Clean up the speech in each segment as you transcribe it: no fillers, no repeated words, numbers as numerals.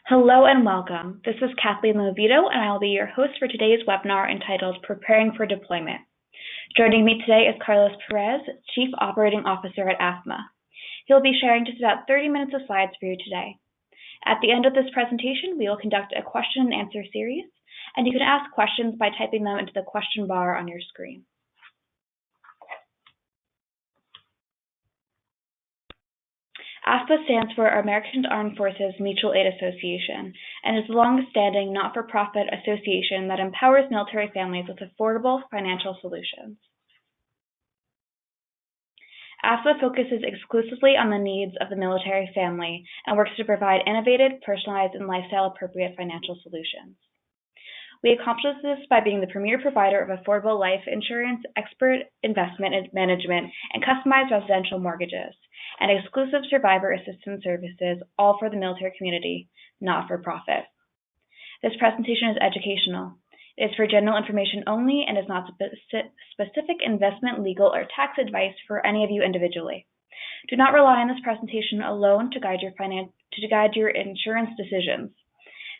Hello and welcome. This is Kathleen Lovito, and I will be your host for today's webinar entitled Preparing for Deployment. Joining me today is Carlos Perez, Chief Operating Officer at AAFMAA. He'll be sharing just about 30 minutes of slides for you today. At the end of this presentation, we will conduct a question and answer series, and you can ask questions by typing them into the question bar on your screen. AAFMAA stands for American Armed Forces Mutual Aid Association and is a long-standing not-for-profit association that empowers military families with affordable financial solutions. AAFMAA focuses exclusively on the needs of the military family and works to provide innovative, personalized, and lifestyle-appropriate financial solutions. We accomplish this by being the premier provider of affordable life insurance, expert investment management, and customized residential mortgages, and exclusive survivor assistance services, all for the military community, not for profit. This presentation is educational. It is for general information only and is not specific investment, legal, or tax advice for any of you individually. Do not rely on this presentation alone to guide your insurance decisions.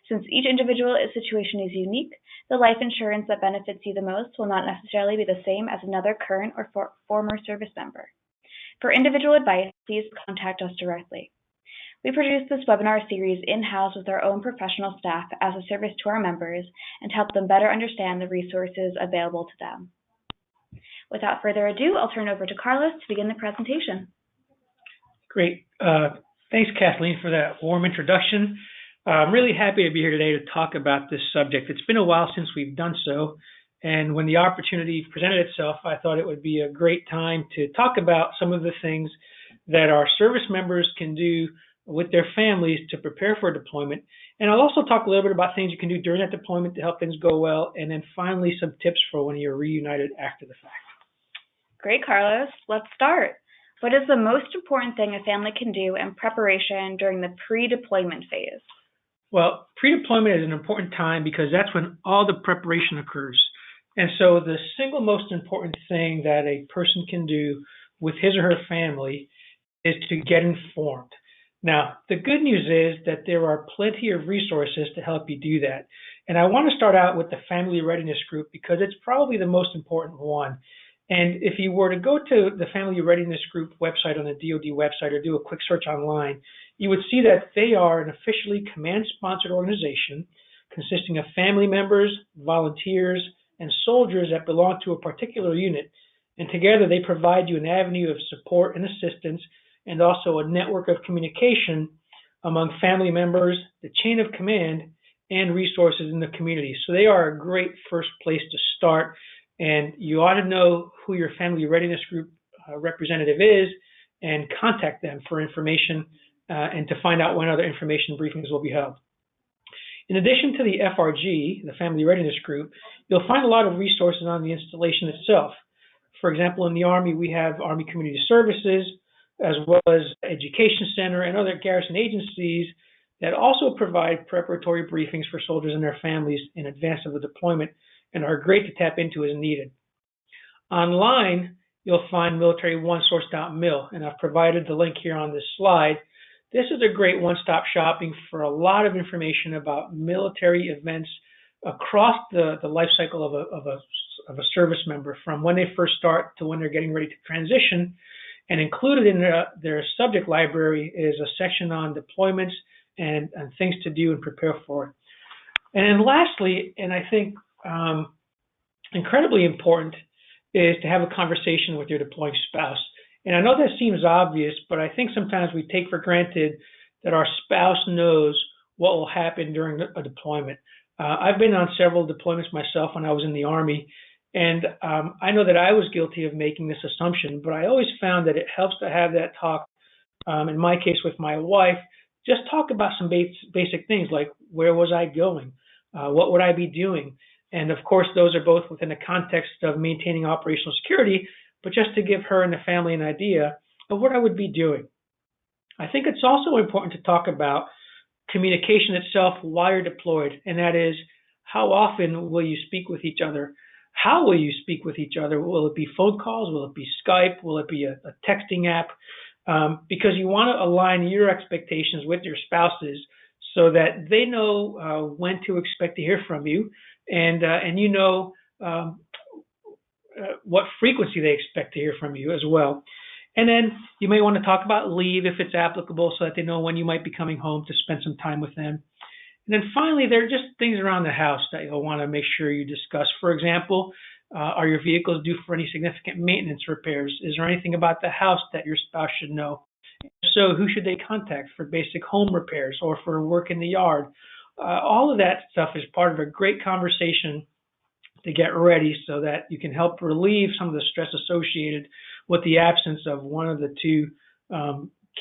Since each individual situation is unique, the life insurance that benefits you the most will not necessarily be the same as another current or former service member. For individual advice, please contact us directly. We produce this webinar series in-house with our own professional staff as a service to our members and to help them better understand the resources available to them. Without further ado, I'll turn it over to Carlos to begin the presentation. Great. Thanks, Kathleen, for that warm introduction. I'm really happy to be here today to talk about this subject. It's been a while since we've done so, and when the opportunity presented itself, I thought it would be a great time to talk about some of the things that our service members can do with their families to prepare for deployment. And I'll also talk a little bit about things you can do during that deployment to help things go well, and then finally some tips for when you're reunited after the fact. Great, Carlos. Let's start. What is the most important thing a family can do in preparation during the pre-deployment phase? Well, pre-deployment is an important time because that's when all the preparation occurs. And so the single most important thing that a person can do with his or her family is to get informed. Now, the good news is that there are plenty of resources to help you do that. And I want to start out with the Family Readiness Group because it's probably the most important one. And if you were to go to the Family Readiness Group website on the DoD website or do a quick search online, you would see that they are an officially command-sponsored organization consisting of family members, volunteers, and soldiers that belong to a particular unit. And together they provide you an avenue of support and assistance and also a network of communication among family members, the chain of command, and resources in the community. So they are a great first place to start. And you ought to know who your Family Readiness Group representative is and contact them for information and to find out when other information briefings will be held. In addition to the FRG, the Family Readiness Group, you'll find a lot of resources on the installation itself. For example, in the Army, we have Army Community Services, as well as Education Center and other garrison agencies that also provide preparatory briefings for soldiers and their families in advance of the deployment and are great to tap into as needed. Online, you'll find militaryOneSource.mil, and I've provided the link here on this slide. This is a great one-stop shopping for a lot of information about military events across the life cycle of a service member, from when they first start to when they're getting ready to transition. And included in their subject library is a section on deployments and things to do and prepare for it. And then lastly, and I think incredibly important, is to have a conversation with your deploying spouse. And I know that seems obvious, but I think sometimes we take for granted that our spouse knows what will happen during a deployment. I've been on several deployments myself when I was in the Army, and I know that I was guilty of making this assumption, but I always found that it helps to have that talk, in my case with my wife, just talk about some basic things like where was I going? What would I be doing? And of course, those are both within the context of maintaining operational security, but just to give her and the family an idea of what I would be doing. I think it's also important to talk about communication itself while you're deployed, and that is, how often will you speak with each other? How will you speak with each other? Will it be phone calls? Will it be Skype? Will it be a texting app? Because you want to align your expectations with your spouse's so that they know when to expect to hear from you, and you know what frequency they expect to hear from you as well. And then you may want to talk about leave if it's applicable, so that they know when you might be coming home to spend some time with them. And then finally, there are just things around the house that you'll want to make sure you discuss. For example, are your vehicles due for any significant maintenance repairs? Is there anything about the house that your spouse should know? So who should they contact for basic home repairs or for work in the yard? All of that stuff is part of a great conversation to get ready so that you can help relieve some of the stress associated with the absence of one of the two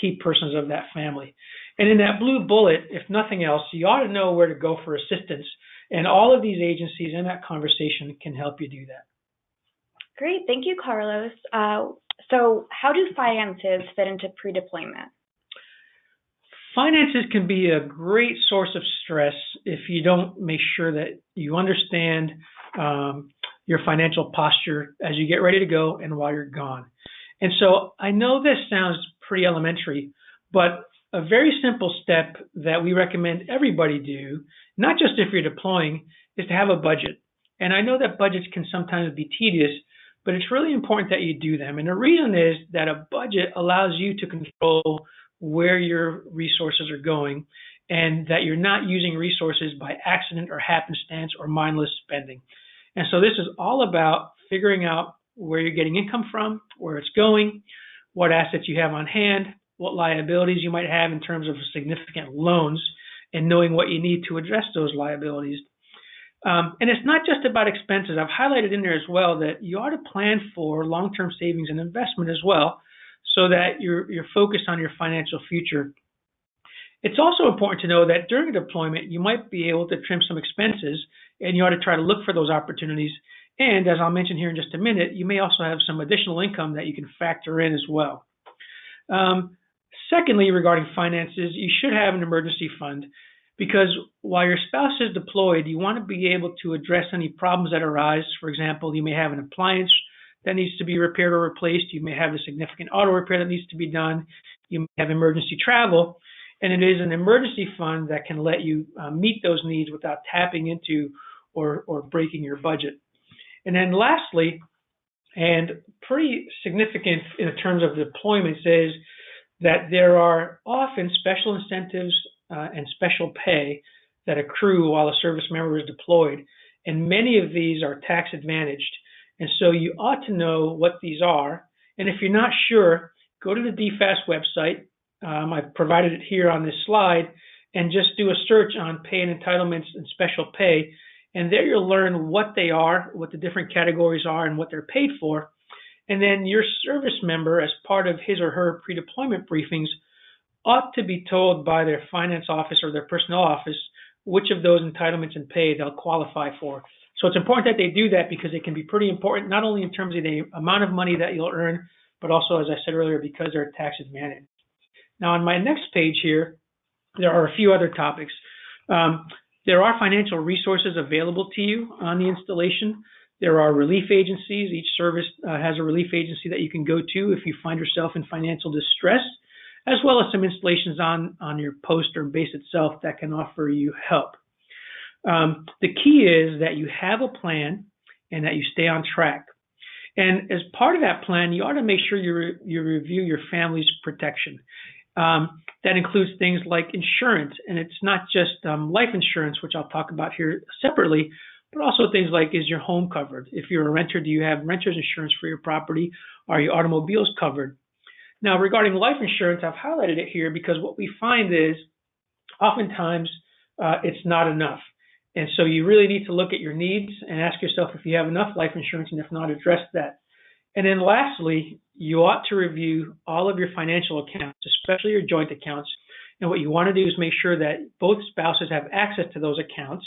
key persons of that family. And in that blue bullet, if nothing else, you ought to know where to go for assistance. And all of these agencies in that conversation can help you do that. Great. Thank you, Carlos. So how do finances fit into pre-deployment? Finances can be a great source of stress if you don't make sure that you understand your financial posture as you get ready to go and while you're gone. And so I know this sounds pretty elementary, but a very simple step that we recommend everybody do, not just if you're deploying, is to have a budget. And I know that budgets can sometimes be tedious, but it's really important that you do them. And the reason is that a budget allows you to control where your resources are going, and that you're not using resources by accident or happenstance or mindless spending. And so this is all about figuring out where you're getting income from, where it's going, what assets you have on hand, what liabilities you might have in terms of significant loans, and knowing what you need to address those liabilities. And it's not just about expenses. I've highlighted in there as well that you ought to plan for long-term savings and investment as well, so that you're focused on your financial future. It's also important to know that during a deployment, you might be able to trim some expenses, and you ought to try to look for those opportunities. And as I'll mention here in just a minute, you may also have some additional income that you can factor in as well. Secondly, regarding finances, you should have an emergency fund, because while your spouse is deployed, you want to be able to address any problems that arise. For example, you may have an appliance that needs to be repaired or replaced. You may have a significant auto repair that needs to be done. You may have emergency travel. And it is an emergency fund that can let you meet those needs without tapping into or breaking your budget. And then lastly, and pretty significant in terms of deployments, is that there are often special incentives and special pay that accrue while a service member is deployed. And many of these are tax advantaged. And so you ought to know what these are. And if you're not sure, go to the DFAS website. I've provided it here on this slide, and just do a search on pay and entitlements and special pay. And there you'll learn what they are, what the different categories are, and what they're paid for. And then your service member, as part of his or her pre-deployment briefings, ought to be told by their finance office or their personnel office which of those entitlements and pay they'll qualify for. So it's important that they do that, because it can be pretty important, not only in terms of the amount of money that you'll earn, but also, as I said earlier, because they're tax advantaged. Now, on my next page here, there are a few other topics. There are financial resources available to you on the installation. There are relief agencies. Each service has a relief agency that you can go to if you find yourself in financial distress, as well as some installations on your post or base itself that can offer you help. The key is that you have a plan and that you stay on track. And as part of that plan, you ought to make sure you review your family's protection. That includes things like insurance, and it's not just life insurance, which I'll talk about here separately, but also things like, is your home covered? If you're a renter, do you have renter's insurance for your property? Are your automobiles covered? Now, regarding life insurance, I've highlighted it here because what we find is oftentimes it's not enough. And so you really need to look at your needs and ask yourself if you have enough life insurance, and if not, address that. And then lastly, you ought to review all of your financial accounts, especially your joint accounts. And what you want to do is make sure that both spouses have access to those accounts,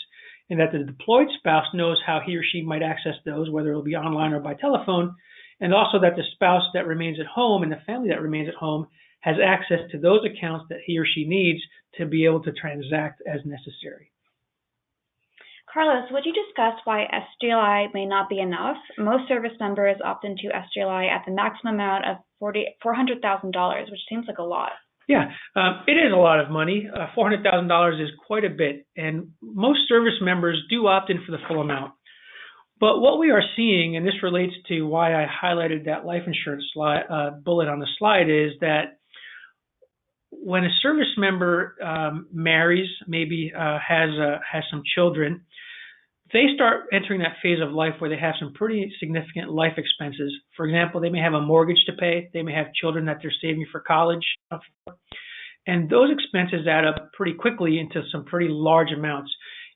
and that the deployed spouse knows how he or she might access those, whether it'll be online or by telephone, and also that the spouse that remains at home and the family that remains at home has access to those accounts that he or she needs to be able to transact as necessary. Carlos, would you discuss why SGLI may not be enough? Most service members opt into SGLI at the maximum amount of $400,000, which seems like a lot. Yeah, it is a lot of money. $400,000 is quite a bit, and most service members do opt in for the full amount. But what we are seeing, and this relates to why I highlighted that life insurance bullet on the slide, is that when a service member marries, maybe has some children, they start entering that phase of life where they have some pretty significant life expenses. For example, they may have a mortgage to pay. They may have children that they're saving for college. And those expenses add up pretty quickly into some pretty large amounts.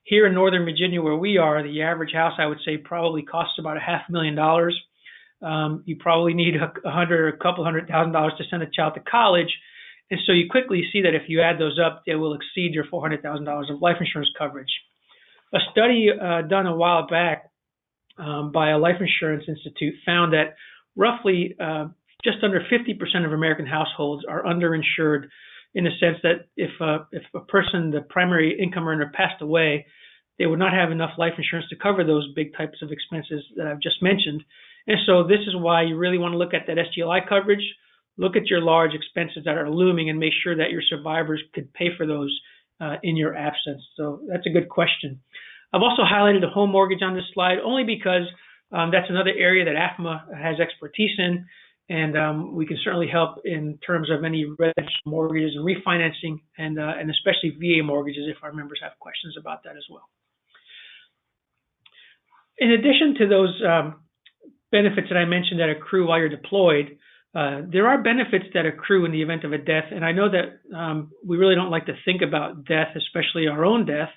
Here in Northern Virginia, where we are, the average house, I would say, probably costs about $500,000. You probably need a couple $100,000 to send a child to college. And so you quickly see that if you add those up, they will exceed your $400,000 of life insurance coverage. A study done a while back by a life insurance institute found that roughly just under 50% of American households are underinsured, in the sense that if a person, the primary income earner, passed away, they would not have enough life insurance to cover those big types of expenses that I've just mentioned. And so this is why you really want to look at that SGLI coverage, look at your large expenses that are looming, and make sure that your survivors could pay for those in your absence. So that's a good question. I've also highlighted the home mortgage on this slide only because that's another area that AAFMAA has expertise in, and we can certainly help in terms of any residential mortgages and refinancing, and especially VA mortgages if our members have questions about that as well. In addition to those benefits that I mentioned that accrue while you're deployed, there are benefits that accrue in the event of a death. And I know that we really don't like to think about death, especially our own death,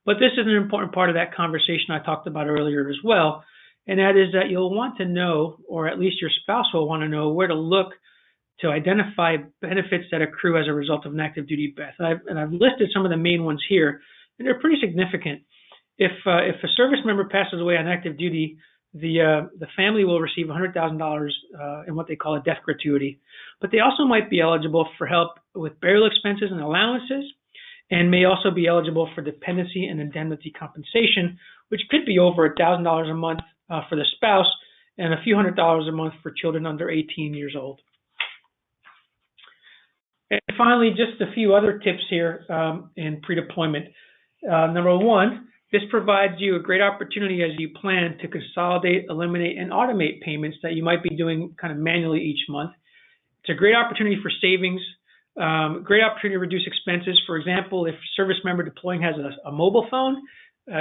but this is an important part of that conversation I talked about earlier as well. And that is that you'll want to know, or at least your spouse will want to know, where to look to identify benefits that accrue as a result of an active duty death. And I've listed some of the main ones here, and they're pretty significant. If a service member passes away on active duty, the family will receive $100,000 in what they call a death gratuity, but they also might be eligible for help with burial expenses and allowances, and may also be eligible for dependency and indemnity compensation, which could be over $1,000 a month for the spouse and a few $100s a month for children under 18 years old. And finally, just a few other tips here in pre-deployment. Number one, this provides you a great opportunity as you plan to consolidate, eliminate, and automate payments that you might be doing kind of manually each month. It's a great opportunity for savings, great opportunity to reduce expenses. For example, if a service member deploying has a mobile phone,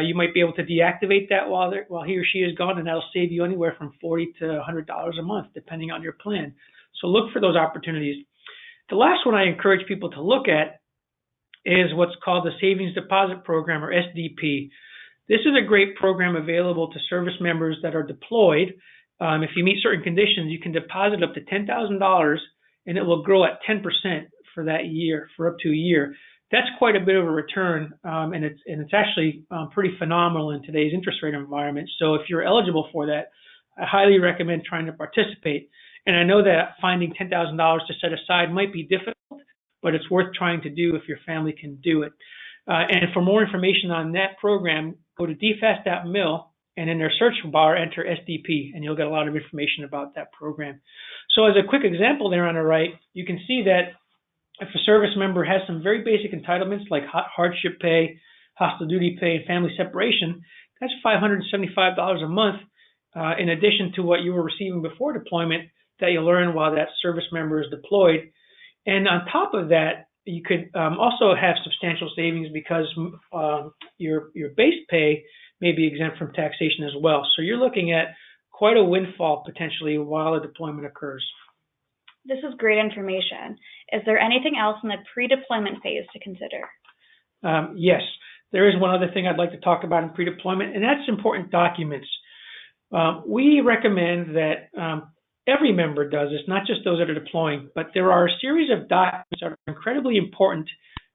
you might be able to deactivate that while he or she is gone, and that'll save you anywhere from $40 to $100 a month, depending on your plan. So look for those opportunities. The last one I encourage people to look at is what's called the Savings Deposit Program, or SDP. This is a great program available to service members that are deployed. If you meet certain conditions, you can deposit up to $10,000, and it will grow at 10% for that year, for up to a year. That's quite a bit of a return, and it's actually pretty phenomenal in today's interest rate environment. So if you're eligible for that, I highly recommend trying to participate. And I know that finding $10,000 to set aside might be difficult, but it's worth trying to do if your family can do it. And for more information on that program, go to dfast.mil, and in their search bar, enter SDP, and you'll get a lot of information about that program. So as a quick example there on the right, you can see that if a service member has some very basic entitlements like hardship pay, hostile duty pay, and family separation, that's $575 a month in addition to what you were receiving before deployment that you'll earn while that service member is deployed. And on top of that, you could also have substantial savings because your base pay may be exempt from taxation as well. So you're looking at quite a windfall potentially while a deployment occurs. This is great information. Is there anything else in the pre-deployment phase to consider? Yes, there is one other thing I'd like to talk about in pre-deployment, and that's important documents. We recommend that every member does this, not just those that are deploying, but there are a series of documents that are incredibly important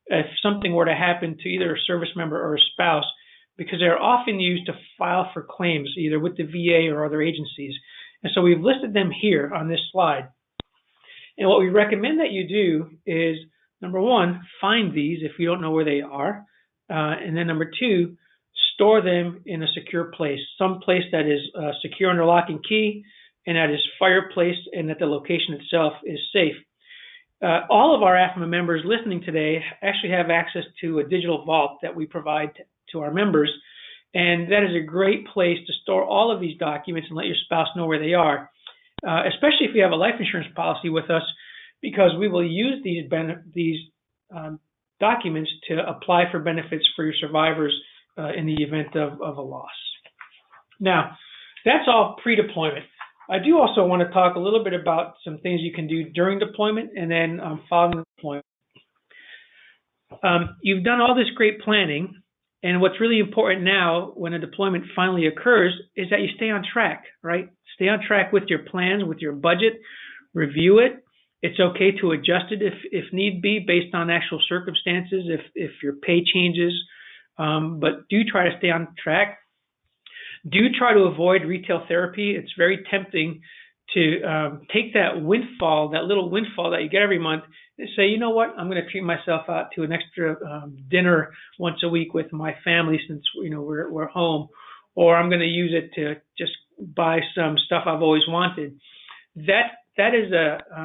if something were to happen to either a service member or a spouse, because they're often used to file for claims either with the VA or other agencies. And so we've listed them here on this slide. And what we recommend that you do is, number one, find these if you don't know where they are. And then number two, store them in a secure place, some place that is secure under lock and key, and that is fireplace, and that the location itself is safe. all of our AAFMAA members listening today actually have access to a digital vault that we provide to our members. And that is a great place to store all of these documents and let your spouse know where they are, especially if you have a life insurance policy with us, because we will use these documents to apply for benefits for your survivors in the event of a loss. Now, that's all pre-deployment. I do also want to talk a little bit about some things you can do during deployment and then following deployment. You've done all this great planning, and what's really important now when a deployment finally occurs is that you stay on track, right? Stay on track with your plans, with your budget, review it. It's okay to adjust it if need be based on actual circumstances, if your pay changes, but do try to stay on track. Do try to avoid retail therapy. It's very tempting to take that windfall, that little windfall that you get every month, and say, you know what, I'm going to treat myself out to an extra dinner once a week with my family since we're home, or I'm going to use it to just buy some stuff I've always wanted. That is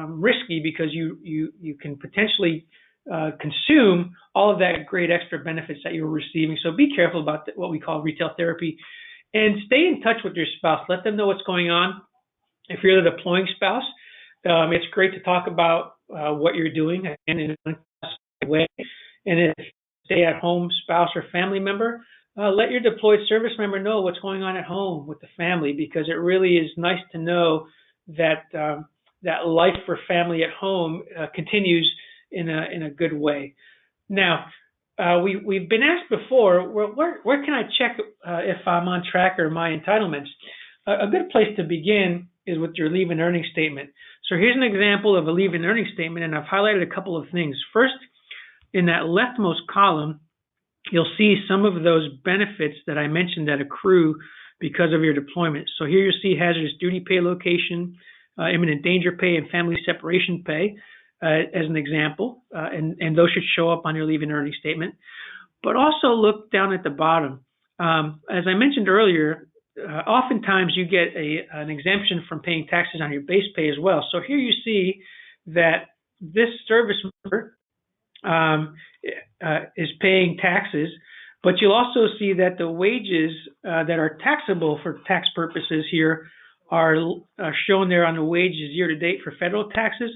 risky because you can potentially consume all of that great extra benefits that you're receiving. So be careful about what we call retail therapy, and stay in touch with your spouse. Let them know what's going on. If you're the deploying spouse, it's great to talk about what you're doing in a way. And if stay-at-home spouse or family member, let your deployed service member know what's going on at home with the family, because it really is nice to know that that life for family at home continues in a good way. Now, we've been asked before, where can I check if I'm on track or my entitlements? A good place to begin is with your leave and earning statement. So here's an example of a leave and earning statement, and I've highlighted a couple of things. First, in that leftmost column, you'll see some of those benefits that I mentioned that accrue because of your deployment. So here you see hazardous duty pay location, imminent danger pay, and family separation pay as an example, and those should show up on your leave and earning statement. But also look down at the bottom. As I mentioned earlier, oftentimes you get an exemption from paying taxes on your base pay as well. So here you see that this service member is paying taxes, but you'll also see that the wages that are taxable for tax purposes here are shown there on the wages year to date for federal taxes.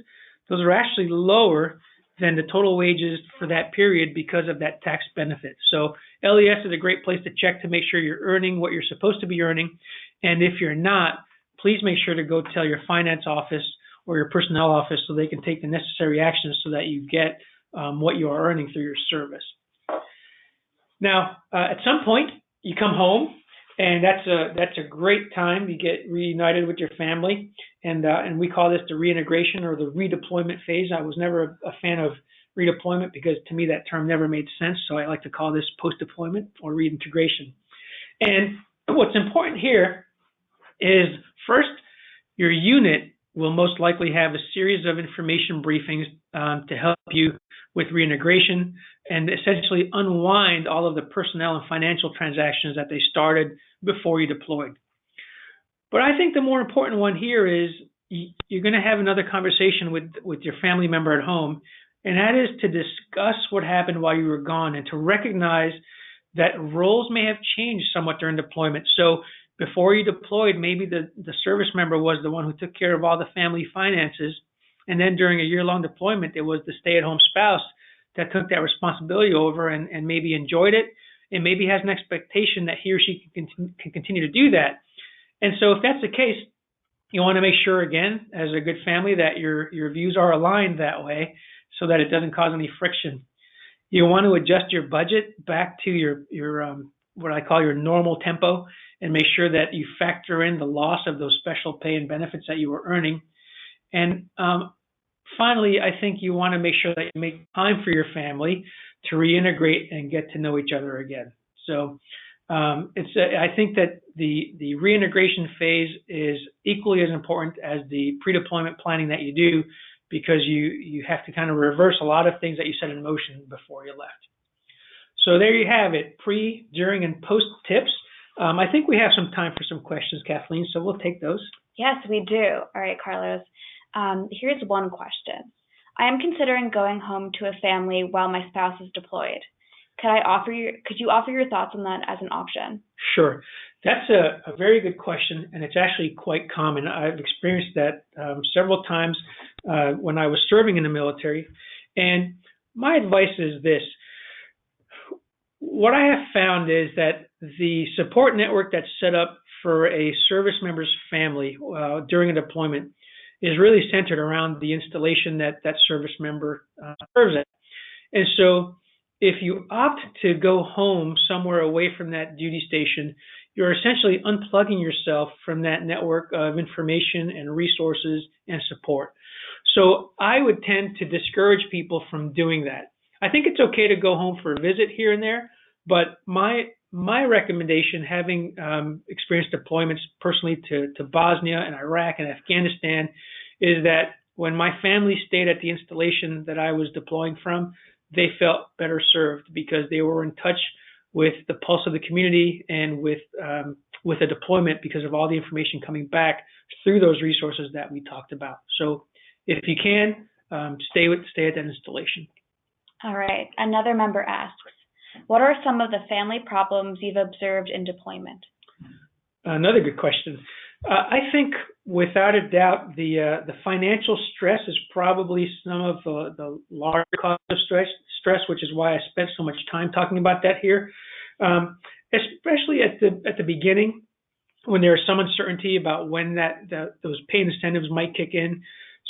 Those are actually lower than the total wages for that period because of that tax benefit. So LES is a great place to check to make sure you're earning what you're supposed to be earning. And if you're not, please make sure to go tell your finance office or your personnel office so they can take the necessary actions so that you get what you are earning through your service. Now, at some point, you come home, and that's a great time to get reunited with your family, and we call this the reintegration or the redeployment phase. I was never a fan of redeployment because to me that term never made sense, so I like to call this post-deployment or reintegration. And what's important here is first, your unit will most likely have a series of information briefings to help you with reintegration and essentially unwind all of the personnel and financial transactions that they started before you deployed. But I think the more important one here is you're going to have another conversation with your family member at home, and that is to discuss what happened while you were gone and to recognize that roles may have changed somewhat during deployment. So before you deployed, maybe the service member was the one who took care of all the family finances, and then during a year-long deployment, it was the stay-at-home spouse that took that responsibility over and maybe enjoyed it, and maybe has an expectation that he or she can continue to do that. And so if that's the case, you want to make sure, again, as a good family, that your views are aligned that way so that it doesn't cause any friction. You want to adjust your budget back to your what I call your normal tempo and make sure that you factor in the loss of those special pay and benefits that you were earning. And finally, I think you want to make sure that you make time for your family to reintegrate and get to know each other again. So I think that the reintegration phase is equally as important as the pre-deployment planning that you do, because you have to kind of reverse a lot of things that you set in motion before you left. So there you have it, pre, during, and post tips. I think we have some time for some questions, Kathleen, so we'll take those. Yes, we do. All right, Carlos. Here's one question. I am considering going home to a family while my spouse is deployed. Could you offer your thoughts on that as an option? Sure. That's a very good question, and it's actually quite common. I've experienced that several times when I was serving in the military. And my advice is this. What I have found is that the support network that's set up for a service member's family during a deployment is really centered around the installation that that service member serves at. And so if you opt to go home somewhere away from that duty station, you're essentially unplugging yourself from that network of information and resources and support. So I would tend to discourage people from doing that. I think it's okay to go home for a visit here and there, but my recommendation, having experienced deployments personally to Bosnia and Iraq and Afghanistan, is that when my family stayed at the installation that I was deploying from, they felt better served because they were in touch with the pulse of the community and with a deployment because of all the information coming back through those resources that we talked about. So if you can, stay at that installation. All right. Another member asks, what are some of the family problems you've observed in deployment? Another good question. I think without a doubt, the financial stress is probably some of the larger cause of stress, which is why I spent so much time talking about that here. Especially at the beginning, when there is some uncertainty about when those pay incentives might kick in.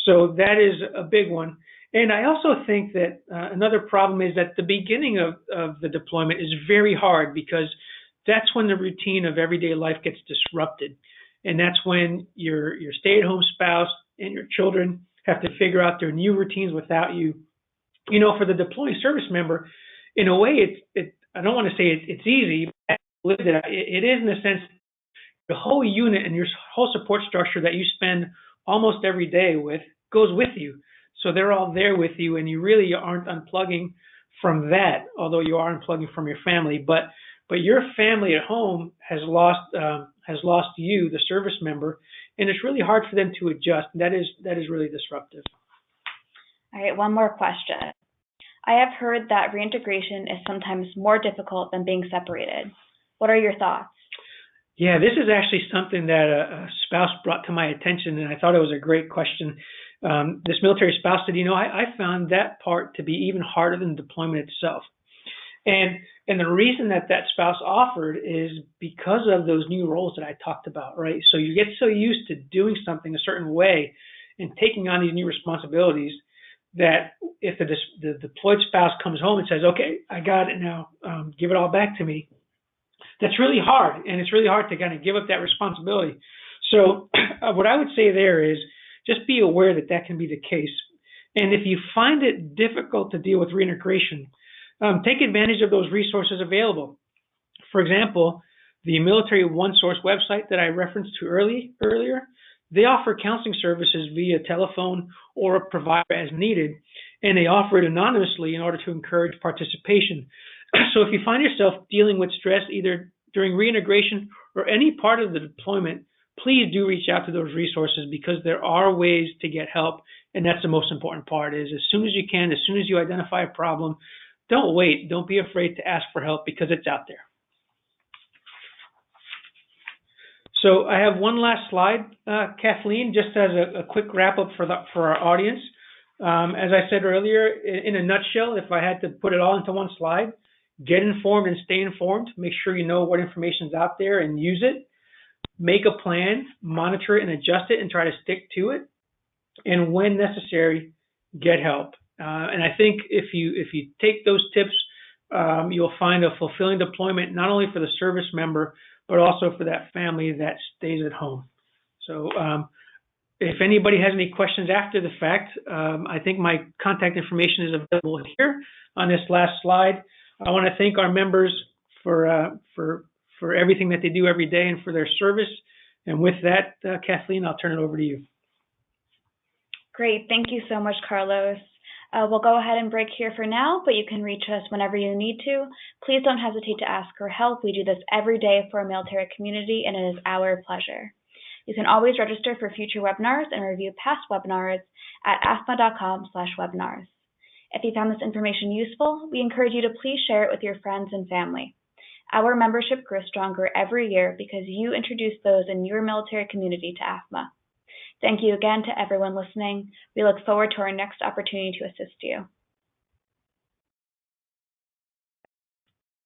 So that is a big one. And I also think that another problem is that the beginning of the deployment is very hard because that's when the routine of everyday life gets disrupted. And that's when your stay-at-home spouse and your children have to figure out their new routines without you. You know, for the deploying service member, in a way, I don't want to say it's easy, but it is in a sense the whole unit and your whole support structure that you spend almost every day with goes with you. So they're all there with you, and you really aren't unplugging from that, although you are unplugging from your family. But your family at home has lost you, the service member, and it's really hard for them to adjust. That is really disruptive. All right, one more question. I have heard that reintegration is sometimes more difficult than being separated. What are your thoughts? Yeah, this is actually something that a spouse brought to my attention, and I thought it was a great question. This military spouse said, I found that part to be even harder than deployment itself. And the reason that spouse offered is because of those new roles that I talked about, right? So you get so used to doing something a certain way and taking on these new responsibilities that if the deployed spouse comes home and says, okay, I got it now, give it all back to me, that's really hard. And it's really hard to kind of give up that responsibility. So what I would say there is just be aware that can be the case. And if you find it difficult to deal with reintegration, take advantage of those resources available. For example, the Military One Source website that I referenced to earlier, they offer counseling services via telephone or a provider as needed, and they offer it anonymously in order to encourage participation. So if you find yourself dealing with stress either during reintegration or any part of the deployment, please do reach out to those resources because there are ways to get help, and that's the most important part is as soon as you can, as soon as you identify a problem, don't wait. Don't be afraid to ask for help because it's out there. So I have one last slide, Kathleen, just as a quick wrap up for our audience. As I said earlier, in a nutshell, if I had to put it all into one slide, get informed and stay informed. Make sure you know what information is out there and use it. Make a plan, monitor it and adjust it and try to stick to it. And when necessary, get help. And I think if you take those tips, you'll find a fulfilling deployment, not only for the service member, but also for that family that stays at home. So if anybody has any questions after the fact, I think my contact information is available here on this last slide. I want to thank our members for everything that they do every day and for their service. And with that, Kathleen, I'll turn it over to you. Great. Thank you so much, Carlos. We'll go ahead and break here for now, but you can reach us whenever you need to. Please don't hesitate to ask for help. We do this every day for our military community, and it is our pleasure. You can always register for future webinars and review past webinars at afma.com/webinars. If you found this information useful, we encourage you to please share it with your friends and family. Our membership grows stronger every year because you introduce those in your military community to AAFMAA. Thank you again to everyone listening. We look forward to our next opportunity to assist you.